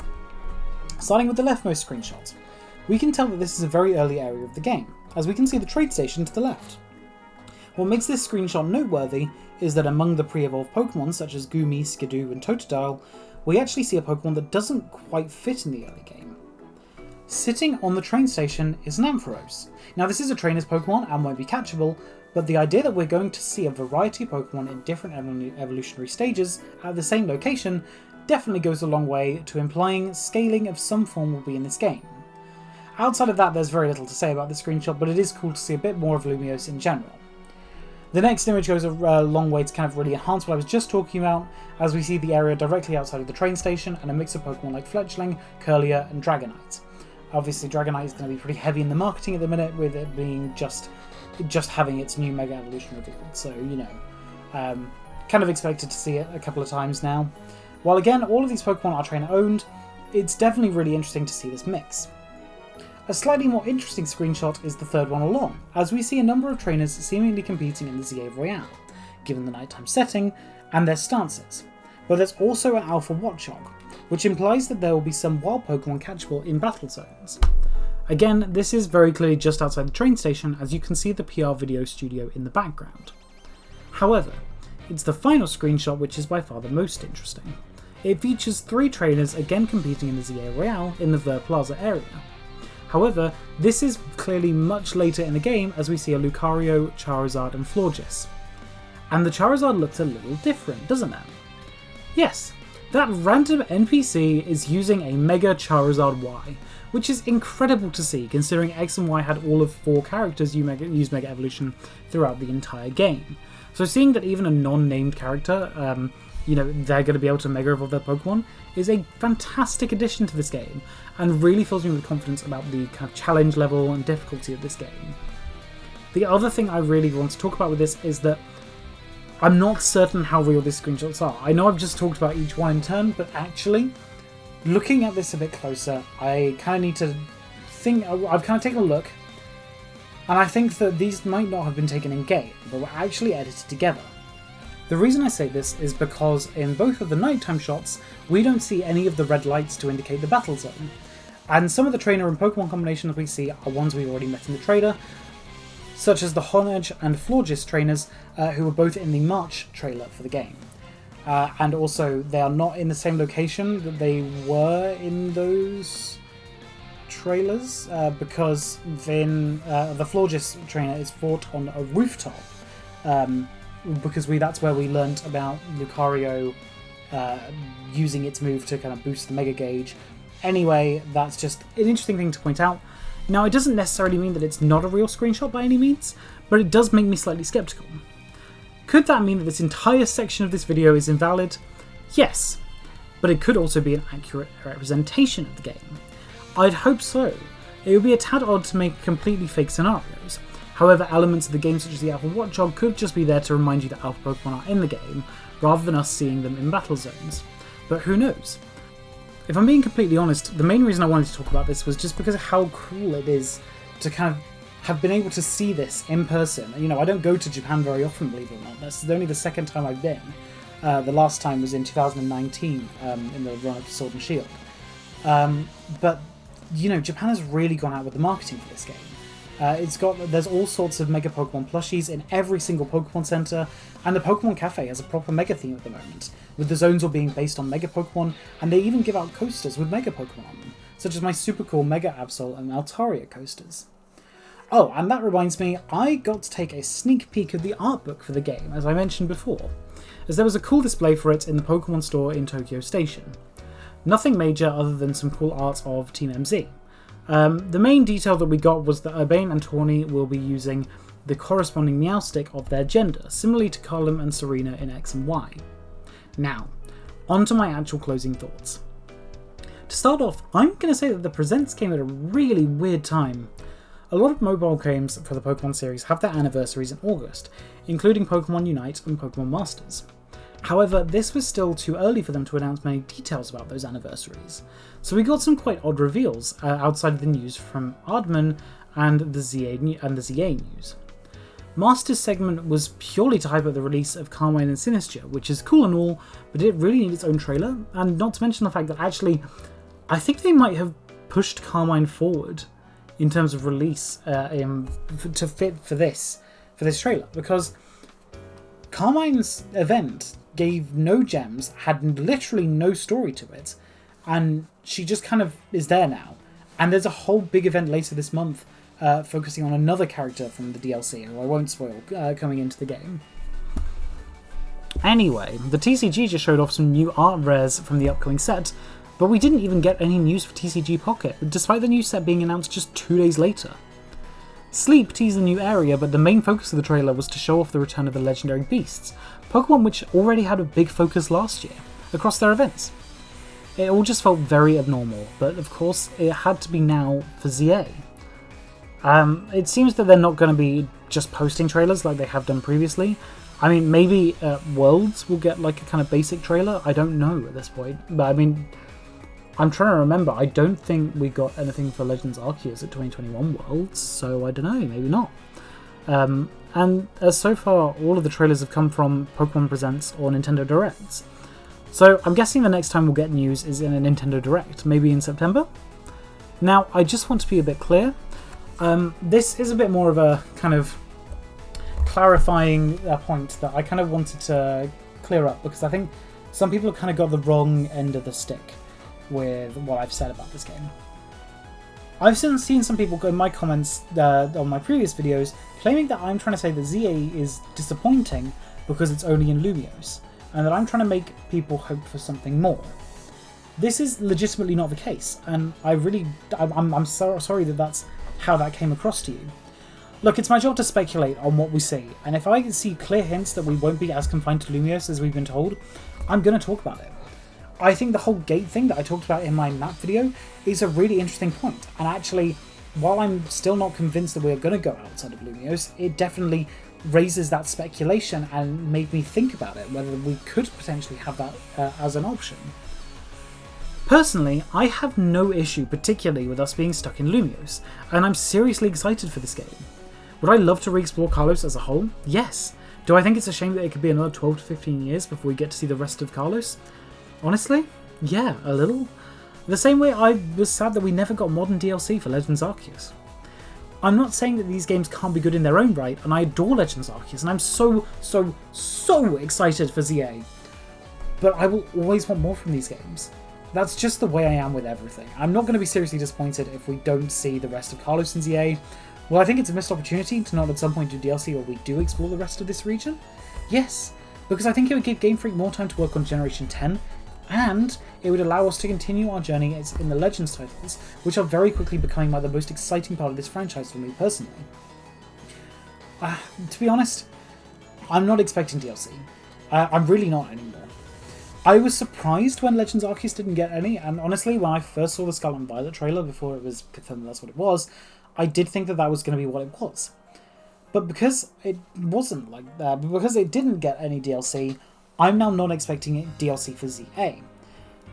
Starting with the leftmost screenshot, we can tell that this is a very early area of the game, as we can see the trade station to the left. What makes this screenshot noteworthy is that among the pre-evolved Pokemon such as Goomy, Skidoo and Totodile, we actually see a Pokemon that doesn't quite fit in the early game. Sitting on the train station is an Ampharos. Now this is a trainer's Pokemon and won't be catchable, but the idea that we're going to see a variety of Pokemon in different evolutionary stages at the same location definitely goes a long way to implying scaling of some form will be in this game. Outside of that, there's very little to say about the screenshot, but it is cool to see a bit more of Lumiose in general. The next image goes a long way to kind of really enhance what I was just talking about, as we see the area directly outside of the train station and a mix of Pokemon like Fletchling, Curlier and Dragonite. Obviously Dragonite is going to be pretty heavy in the marketing at the minute, with it being just having its new Mega Evolution revealed, so you know, kind of expected to see it a couple of times now. While again, all of these Pokemon are trainer owned, it's definitely really interesting to see this mix. A slightly more interesting screenshot is the third one along, as we see a number of trainers seemingly competing in the ZA Royale, given the nighttime setting and their stances. But there's also an Alpha Watchog, which implies that there will be some wild Pokemon catchable in battle zones. Again, this is very clearly just outside the train station, as you can see the PR video studio in the background. However, it's the final screenshot which is by far the most interesting. It features 3 trainers again competing in the ZA Royale in the Ver Plaza area. However, this is clearly much later in the game, as we see a Lucario, Charizard and Florges. And the Charizard looks a little different, doesn't it? Yes, that random NPC is using a Mega Charizard Y, which is incredible to see considering X and Y had all of 4 characters use Mega Evolution throughout the entire game. So seeing that even a non-named character, you know, they're going to be able to Mega Evolve their Pokemon is a fantastic addition to this game, and really fills me with confidence about the kind of challenge level and difficulty of this game. The other thing I really want to talk about with this is that I'm not certain how real these screenshots are. I know I've just talked about each one in turn, but actually, looking at this a bit closer, I kind of need to think. I've kind of taken a look, and I think that these might not have been taken in game, but were actually edited together. The reason I say this is because in both of the nighttime shots, we don't see any of the red lights to indicate the battle zone, and some of the trainer and Pokemon combinations we see are ones we've already met in the trailer, such as the Honedge and Florges trainers, who were both in the March trailer for the game. And also, they are not in the same location that they were in those trailers, because then the Florges trainer is fought on a rooftop, because that's where we learnt about Lucario using its move to kind of boost the Mega Gauge. Anyway, that's just an interesting thing to point out. Now, it doesn't necessarily mean that it's not a real screenshot by any means, but it does make me slightly skeptical. Could that mean that this entire section of this video is invalid? Yes, but it could also be an accurate representation of the game. I'd hope so. It would be a tad odd to make completely fake scenarios. However, elements of the game such as the Alpha Watchog could just be there to remind you that Alpha Pokemon are in the game, rather than us seeing them in battle zones. But who knows? if I'm being completely honest, the main reason I wanted to talk about this was just because of how cool it is to kind of have been able to see this in person. You know, I don't go to Japan very often, believe it or not. That's only the second time I've been. The last time was in 2019, in the run-up to Sword and Shield. But, you know, Japan has really gone out with the marketing for this game. There's all sorts of Mega Pokemon plushies in every single Pokemon Center, and the Pokemon Cafe has a proper Mega theme at the moment, with the zones all being based on Mega Pokemon, and they even give out coasters with Mega Pokemon on them, such as my super cool Mega Absol and Altaria coasters. Oh, and that reminds me, I got to take a sneak peek of the art book for the game, as I mentioned before, as there was a cool display for it in the Pokemon store in Tokyo Station. Nothing major other than some cool art of Team MZ. The main detail that we got was that Urbane and Tawny will be using the corresponding Meowstic of their gender, similarly to Carlum and Serena in X and Y. Now, on to my actual closing thoughts. To start off, I'm going to say that the presents came at a really weird time. A lot of mobile games for the Pokemon series have their anniversaries in August, including Pokemon Unite and Pokemon Masters. However, this was still too early for them to announce many details about those anniversaries, so we got some quite odd reveals outside of the news from Aardman and the ZA news. Masters segment was purely to hype up the release of Carmine and Sinistcha, which is cool and all, but it really needed its own trailer, and not to mention the fact that actually, I think they might have pushed Carmine forward in terms of release to fit for this trailer, because Carmine's event gave no gems, had literally no story to it, and she just kind of is there now. And there's a whole big event later this month focusing on another character from the DLC, who I won't spoil, coming into the game. Anyway, the TCG just showed off some new art rares from the upcoming set, but we didn't even get any news for TCG Pocket, despite the new set being announced just 2 days later. Sleep teased a new area, but the main focus of the trailer was to show off the return of the legendary beasts, Pokemon which already had a big focus last year, across their events. It all just felt very abnormal, but of course it had to be now for ZA. It seems that they're not going to be just posting trailers like they have done previously. I mean, maybe Worlds will get like a kind of basic trailer, I don't know at this point, but I mean, I'm trying to remember, I don't think we got anything for Legends Arceus at 2021 Worlds, so I don't know, maybe not. And as so far, all of the trailers have come from Pokemon Presents or Nintendo Directs. So I'm guessing the next time we'll get news is in a Nintendo Direct, maybe in September? Now, I just want to be a bit clear. This is a bit more of a kind of clarifying point that I kind of wanted to clear up, because I think some people have kind of got the wrong end of the stick with what I've said about this game. I've seen some people go in my comments on my previous videos claiming that I'm trying to say that ZA is disappointing because it's only in Lumiose, and that I'm trying to make people hope for something more. This is legitimately not the case, and I'm sorry that that's how that came across to you. Look, it's my job to speculate on what we see, and if I see clear hints that we won't be as confined to Lumiose as we've been told, I'm going to talk about it. I think the whole gate thing that I talked about in my map video is a really interesting point, and actually, while I'm still not convinced that we're going to go outside of Lumiose, it definitely raises that speculation and made me think about it, whether we could potentially have that as an option. Personally, I have no issue particularly with us being stuck in Lumiose, and I'm seriously excited for this game. Would I love to re-explore Kalos as a whole? Yes. Do I think it's a shame that it could be another 12 to 15 years before we get to see the rest of Kalos? Honestly, yeah, a little. The same way I was sad that we never got modern DLC for Legends Arceus. I'm not saying that these games can't be good in their own right, and I adore Legends Arceus, and I'm so excited for ZA. But I will always want more from these games. That's just the way I am with everything. I'm not going to be seriously disappointed if we don't see the rest of Kalos in ZA. Well, I think it's a missed opportunity to not at some point do DLC or we do explore the rest of this region? Yes, because I think it would give Game Freak more time to work on Generation 10, and it would allow us to continue our journey in the Legends titles, which are very quickly becoming the most exciting part of this franchise for me personally. To be honest, I'm not expecting DLC. I'm really not anymore. I was surprised when Legends Arceus didn't get any, and honestly, when I first saw the Scarlet and Violet trailer before it was confirmed that's what it was, I did think that was going to be what it was. But because it wasn't like that, because it didn't get any DLC, I'm now not expecting DLC for ZA.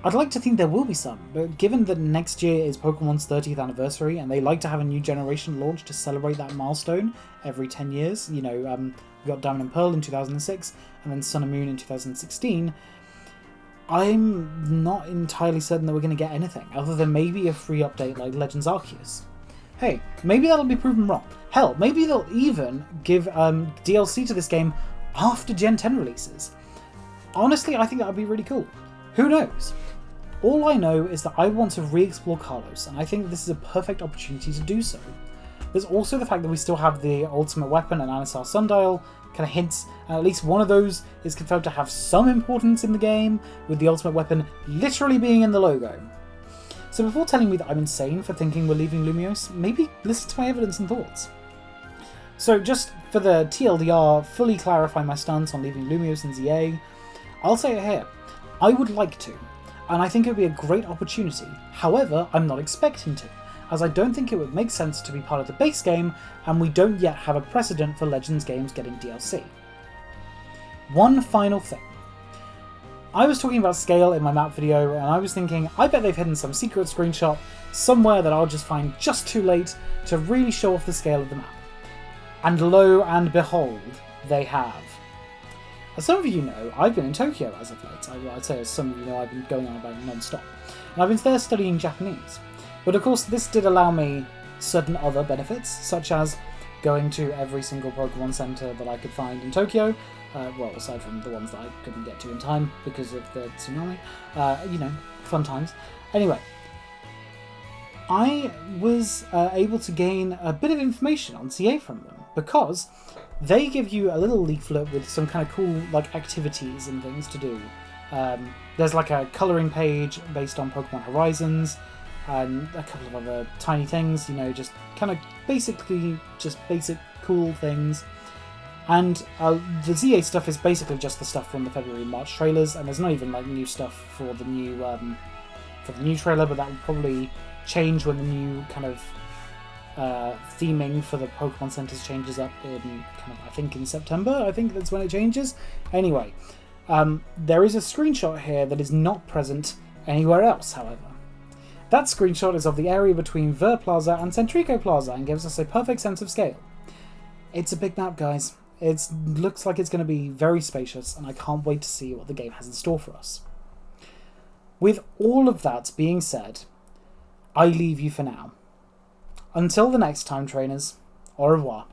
I'd like to think there will be some, but given that next year is Pokemon's 30th anniversary and they like to have a new generation launch to celebrate that milestone every 10 years, we got Diamond and Pearl in 2006 and then Sun and Moon in 2016, I'm not entirely certain that we're going to get anything, other than maybe a free update like Legends Arceus. Hey, maybe that'll be proven wrong. Hell, maybe they'll even give DLC to this game after Gen 10 releases. Honestly, I think that would be really cool. Who knows? All I know is that I want to re-explore Kalos, and I think this is a perfect opportunity to do so. There's also the fact that we still have the Ultimate Weapon and Anasar Sundial, kind of hints, and at least one of those is confirmed to have some importance in the game, with the Ultimate Weapon literally being in the logo. So before telling me that I'm insane for thinking we're leaving Lumiose, maybe listen to my evidence and thoughts. So just for the TLDR, fully clarify my stance on leaving Lumiose and ZA, I'll say it here. I would like to, and I think it would be a great opportunity. However, I'm not expecting to, as I don't think it would make sense to be part of the base game, and we don't yet have a precedent for Legends games getting DLC. One final thing. I was talking about scale in my map video, and I was thinking, I bet they've hidden some secret screenshot somewhere that I'll just find just too late to really show off the scale of the map. And lo and behold, they have. As some of you know, I've been in Tokyo as of late. I'd say as some of you know, I've been going on about it non-stop. And I've been there studying Japanese. But of course, this did allow me certain other benefits, such as going to every single Pokemon Center that I could find in Tokyo. Well, aside from the ones that I couldn't get to in time because of the tsunami. Fun times. Anyway, I was able to gain a bit of information on CA from them, because they give you a little leaflet with some kind of cool activities and things to do. There's a colouring page based on Pokemon Horizons, and a couple of other tiny things, just kind of basic cool things. And the ZA stuff is basically just the stuff from the February and March trailers, and there's not even new stuff for the new trailer, but that will probably change when the new kind of theming for the Pokemon Centers changes up in I think in September. I think that's when it changes. Anyway, there is a screenshot here that is not present anywhere else, however. That screenshot is of the area between Ver Plaza and Centrico Plaza and gives us a perfect sense of scale. It's a big map, guys. It looks like it's going to be very spacious, and I can't wait to see what the game has in store for us. With all of that being said, I leave you for now. Until the next time, trainers, au revoir.